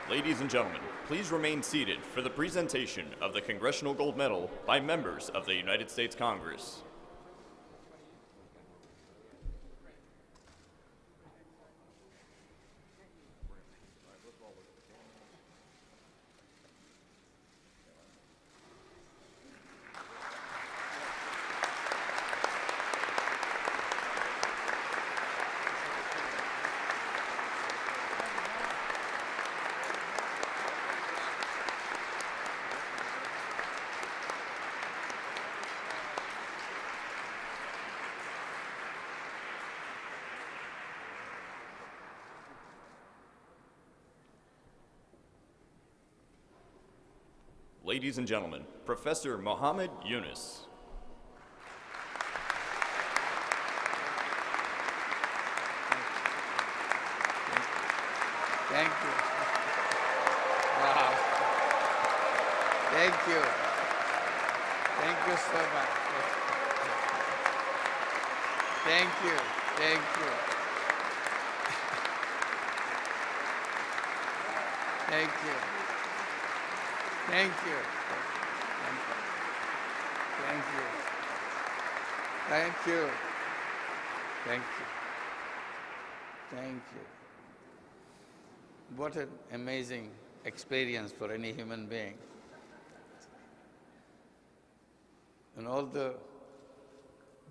Ladies and gentlemen, please remain seated for the presentation of the Congressional Gold Medal by members of the United States Congress. Ladies and gentlemen, Professor Mohammed Yunus. Thank you. Wow. Thank you. Thank you so much. Thank you. Thank you. Thank you. Thank you. Thank you. Thank you. Thank you. Thank you. What an amazing experience for any human being. And all the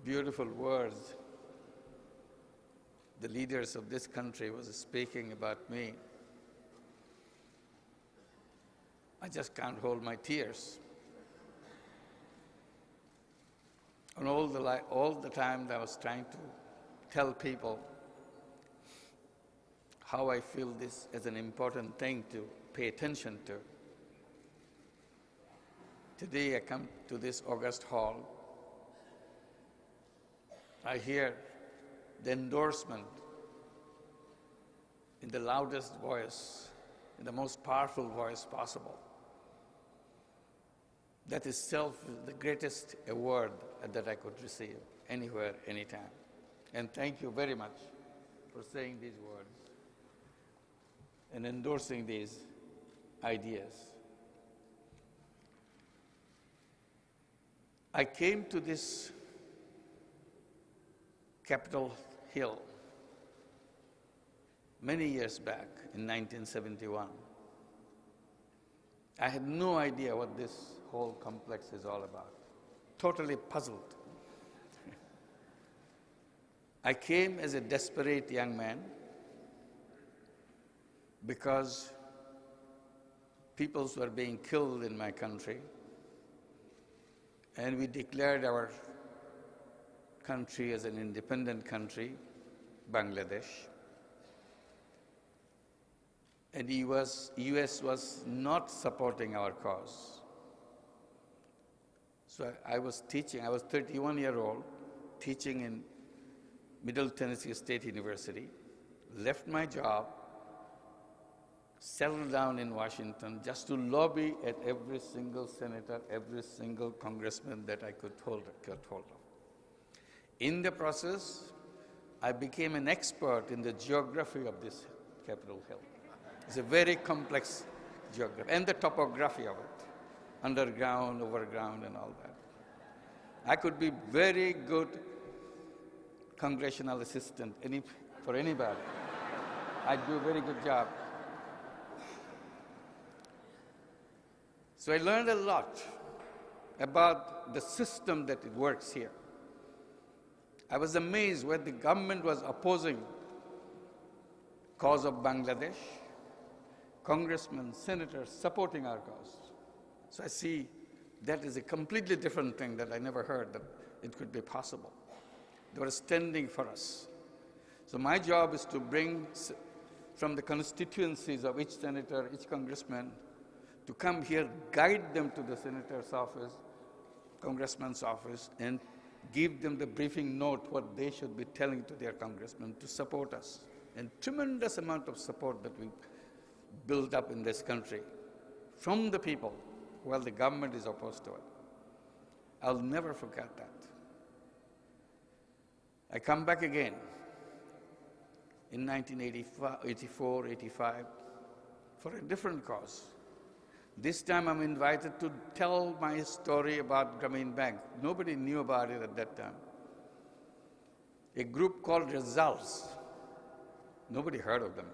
beautiful words the leaders of this country was speaking about me, I just can't hold my tears. And all the time I was trying to tell people how I feel this is an important thing to pay attention to. Today I come to this August hall. I hear the endorsement in the loudest voice, in the most powerful voice possible. That itself is the greatest award that I could receive anywhere, anytime. And thank you very much for saying these words and endorsing these ideas. I came to this Capitol Hill many years back in 1971. I had no idea what this whole complex is all about. Totally puzzled. I came as a desperate young man because peoples were being killed in my country, and we declared our country as an independent country, Bangladesh. And the US was not supporting our cause. So I was teaching, I was 31-year-old, teaching in Middle Tennessee State University, left my job, settled down in Washington just to lobby at every single senator, every single congressman that I could hold of. In the process, I became an expert in the geography of this Capitol Hill. It's a very complex geography, and the topography of it, underground, overground, and all that. I could be very good congressional assistant for anybody. I'd do a very good job. So I learned a lot about the system that it works here. I was amazed when the government was opposing cause of Bangladesh, congressmen, senators supporting our cause. So I see that is a completely different thing that I never heard that it could be possible. They were standing for us. So my job is to bring from the constituencies of each senator, each congressman, to come here, guide them to the senator's office, congressman's office, and give them the briefing note what they should be telling to their congressmen to support us. And tremendous amount of support that we built up in this country from the people while the government is opposed to it. I'll never forget that. I come back again in 1984, 85, for a different cause. This time I'm invited to tell my story about Grameen Bank. Nobody knew about it at that time. A group called Results. Nobody heard of them.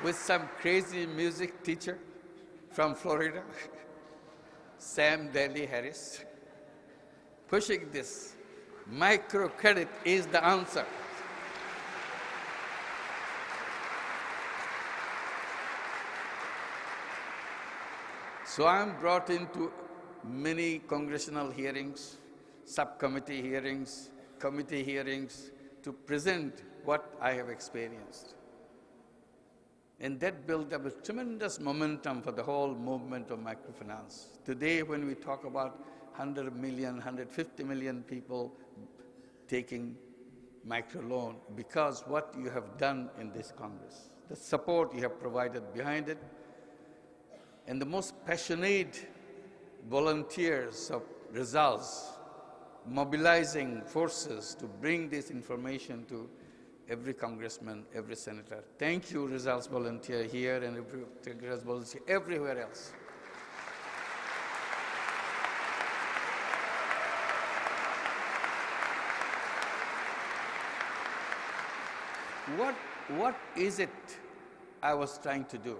With some crazy music teacher from Florida, Sam Daly Harris, pushing this. Microcredit is the answer. So I'm brought into many congressional hearings, subcommittee hearings, committee hearings to present what I have experienced. And that built up a tremendous momentum for the whole movement of microfinance. Today, when we talk about 100 million, 150 million people taking microloan, because what you have done in this Congress, the support you have provided behind it, and the most passionate volunteers of Results mobilizing forces to bring this information to every congressman, every senator. Thank you, Results volunteer here and every Results volunteer everywhere else. What is it I was trying to do?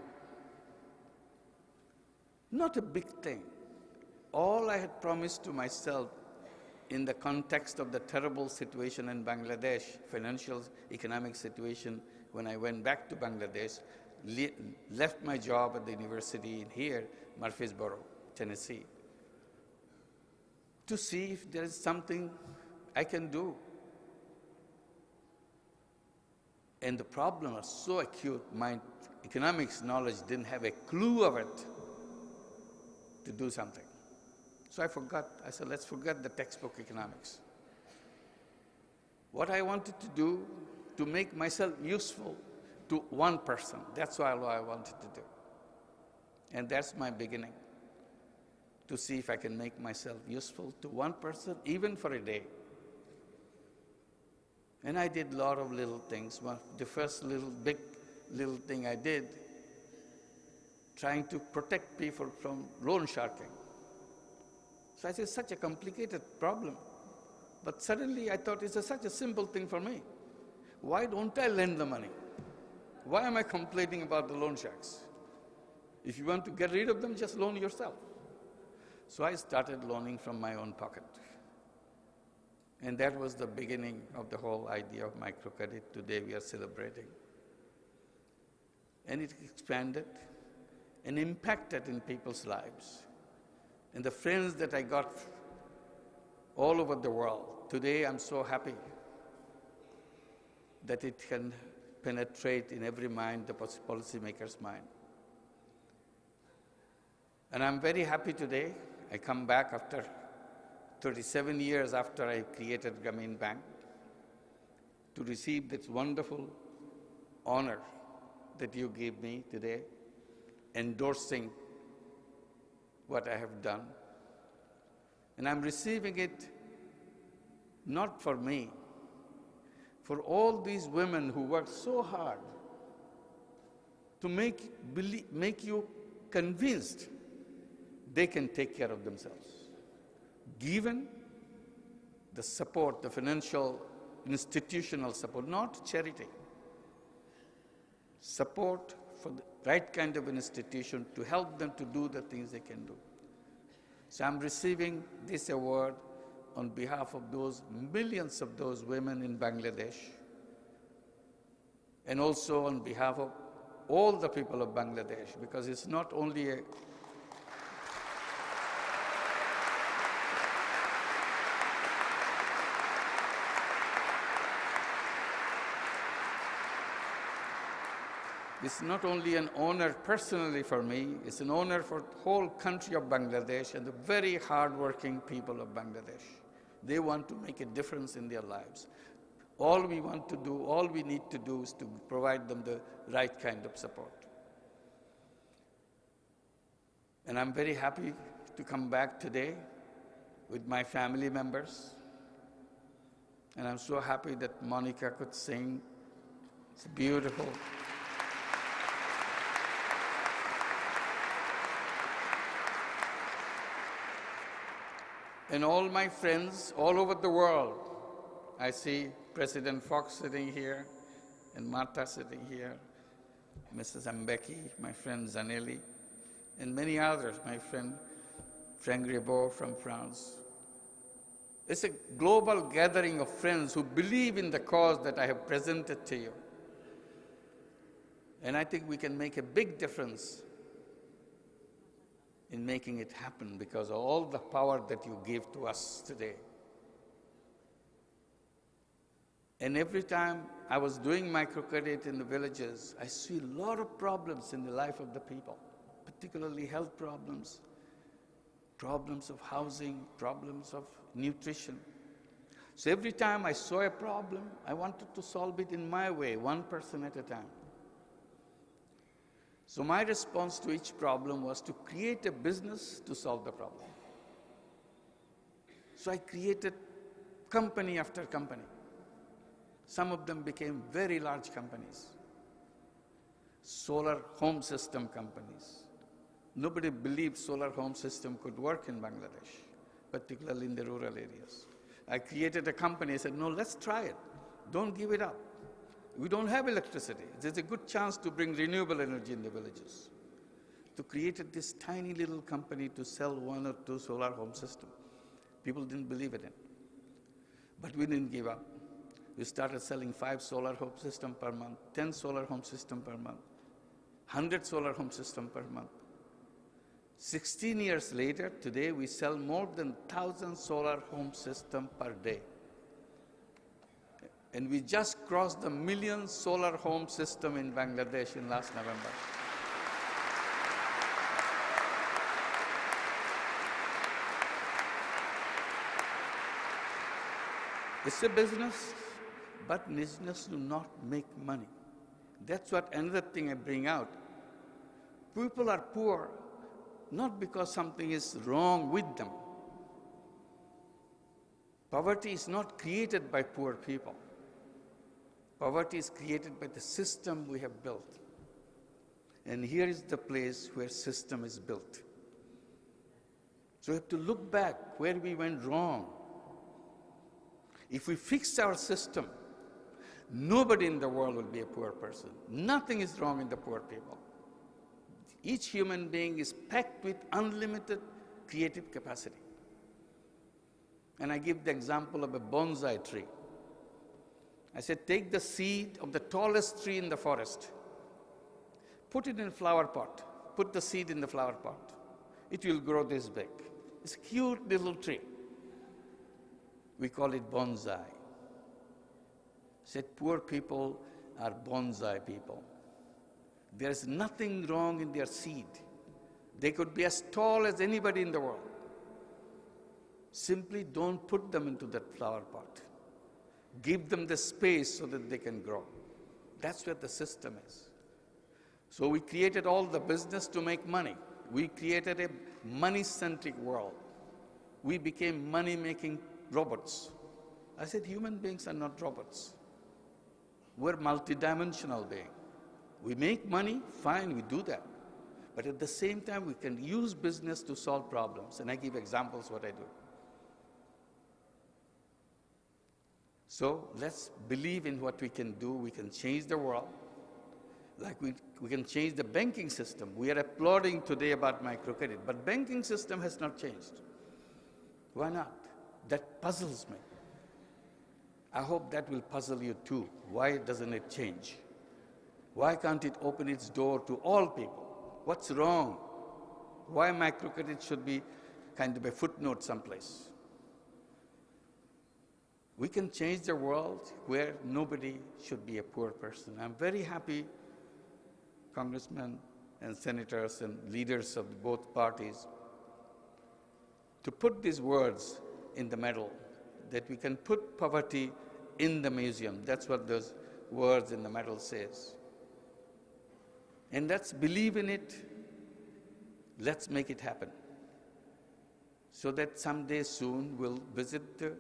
Not a big thing. All I had promised to myself in the context of the terrible situation in Bangladesh, financial, economic situation, when I went back to Bangladesh, left my job at the university in here, Murfreesboro, Tennessee, to see if there is something I can do. And the problem was so acute, my economics knowledge didn't have a clue of it to do something. So I forgot. I said, let's forget the textbook economics. What I wanted to do to make myself useful to one person, that's all I wanted to do. And that's my beginning, to see if I can make myself useful to one person, even for a day. And I did a lot of little things. Well, the first big little thing I did, trying to protect people from loan sharking. So I said, such a complicated problem. But suddenly I thought it's such a simple thing for me. Why don't I lend the money? Why am I complaining about the loan sharks? If you want to get rid of them, just loan yourself. So I started loaning from my own pocket. And that was the beginning of the whole idea of microcredit. Today we are celebrating. And it expanded and impacted in people's lives. And the friends that I got all over the world, today I'm so happy that it can penetrate in every mind, the policymaker's mind. And I'm very happy today. I come back after 37 years after I created Grameen Bank to receive this wonderful honor that you gave me today, endorsing what I have done. And I'm receiving it not for me, for all these women who work so hard to make you convinced they can take care of themselves, given the support, the financial, institutional support, not charity, support for the right kind of an institution to help them to do the things they can do. So I'm receiving this award on behalf of those millions of those women in Bangladesh, and also on behalf of all the people of Bangladesh, because it's not only a It's not only an honor personally for me, it's an honor for the whole country of Bangladesh and the very hardworking people of Bangladesh. They want to make a difference in their lives. All we want to do, all we need to do is to provide them the right kind of support. And I'm very happy to come back today with my family members. And I'm so happy that Monica could sing. It's beautiful. And all my friends all over the world. I see President Fox sitting here, and Martha sitting here, Mrs. Mbeki, my friend Zanelli, and many others, my friend Frank Ribot from France. It's a global gathering of friends who believe in the cause that I have presented to you. And I think we can make a big difference in making it happen because of all the power that you give to us today. And every time I was doing microcredit in the villages, I see a lot of problems in the life of the people, particularly health problems, problems of housing, problems of nutrition. So every time I saw a problem, I wanted to solve it in my way, one person at a time. So my response to each problem was to create a business to solve the problem. So I created company after company. Some of them became very large companies. Solar home system companies. Nobody believed solar home system could work in Bangladesh, particularly in the rural areas. I created a company. I said, no, let's try it. Don't give it up. We don't have electricity. There's a good chance to bring renewable energy in the villages. To create this tiny little company to sell 1 or 2 solar home systems. People didn't believe in it. But we didn't give up. We started selling 5 solar home systems per month, 10 solar home systems per month, 100 solar home systems per month. 16 years later, today we sell more than 1,000 solar home systems per day. And we just crossed the 1 million solar home system in Bangladesh in last November. It's a business, but business do not make money. That's what another thing I bring out. People are poor not because something is wrong with them. Poverty is not created by poor people. Poverty is created by the system we have built. And here is the place where system is built. So we have to look back where we went wrong. If we fix our system, nobody in the world will be a poor person. Nothing is wrong in the poor people. Each human being is packed with unlimited creative capacity. And I give the example of a bonsai tree. I said, take the seed of the tallest tree in the forest, put it in a flower pot, put the seed in the flower pot. It will grow this big. It's a cute little tree. We call it bonsai. I said, poor people are bonsai people. There is nothing wrong in their seed. They could be as tall as anybody in the world. Simply don't put them into that flower pot. Give them the space so that they can grow. That's what the system is. So we created all the business to make money. We created a money-centric world. We became money-making robots. I said, human beings are not robots. We're multidimensional beings. We make money, fine, we do that. But at the same time, we can use business to solve problems. And I give examples what I do. So let's believe in what we can do. We can change the world. Like we can change the banking system. We are applauding today about microcredit, but banking system has not changed. Why not? That puzzles me. I hope that will puzzle you too. Why doesn't it change? Why can't it open its door to all people? What's wrong? Why microcredit should be kind of a footnote someplace? We can change the world where nobody should be a poor person. I'm very happy, congressmen and senators and leaders of both parties, to put these words in the medal, that we can put poverty in the museum. That's what those words in the medal says. And let's believe in it. Let's make it happen. so that someday soon we'll visit the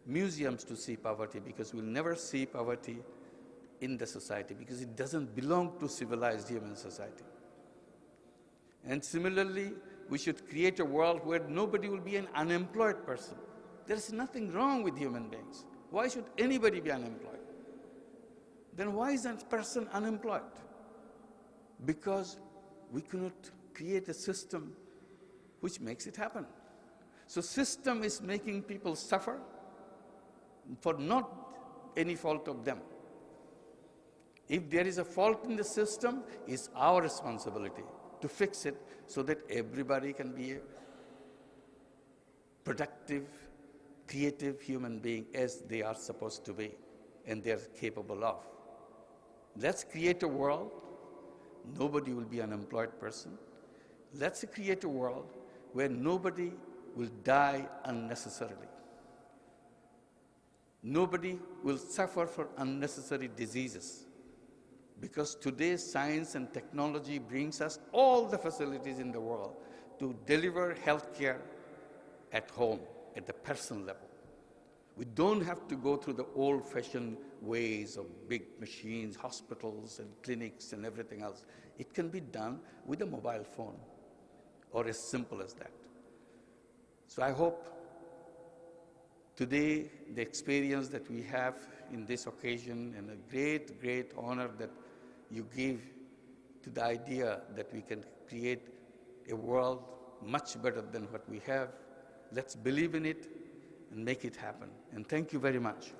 museums to see poverty, because we'll never see poverty in the society, because it doesn't belong to civilized human society. And similarly, we should create a world where nobody will be an unemployed person. There's nothing wrong with human beings. Why should anybody be unemployed? Then why is that person unemployed? Because we cannot create a system which makes it happen. So system is making people suffer for not any fault of them. If there is a fault in the system, it's our responsibility to fix it so that everybody can be a productive, creative human being as they are supposed to be and they're capable of. Let's create a world. Nobody will be an unemployed person. Let's create a world where nobody will die unnecessarily. Nobody will suffer from unnecessary diseases, because today science and technology brings us all the facilities in the world to deliver health care at home, at the personal level. We don't have to go through the old-fashioned ways of big machines, hospitals and clinics and everything else. It can be done with a mobile phone, or as simple as that. So I hope today the experience that we have in this occasion, and a great, great honor that you give to the idea that we can create a world much better than what we have. Let's believe in it and make it happen. And thank you very much.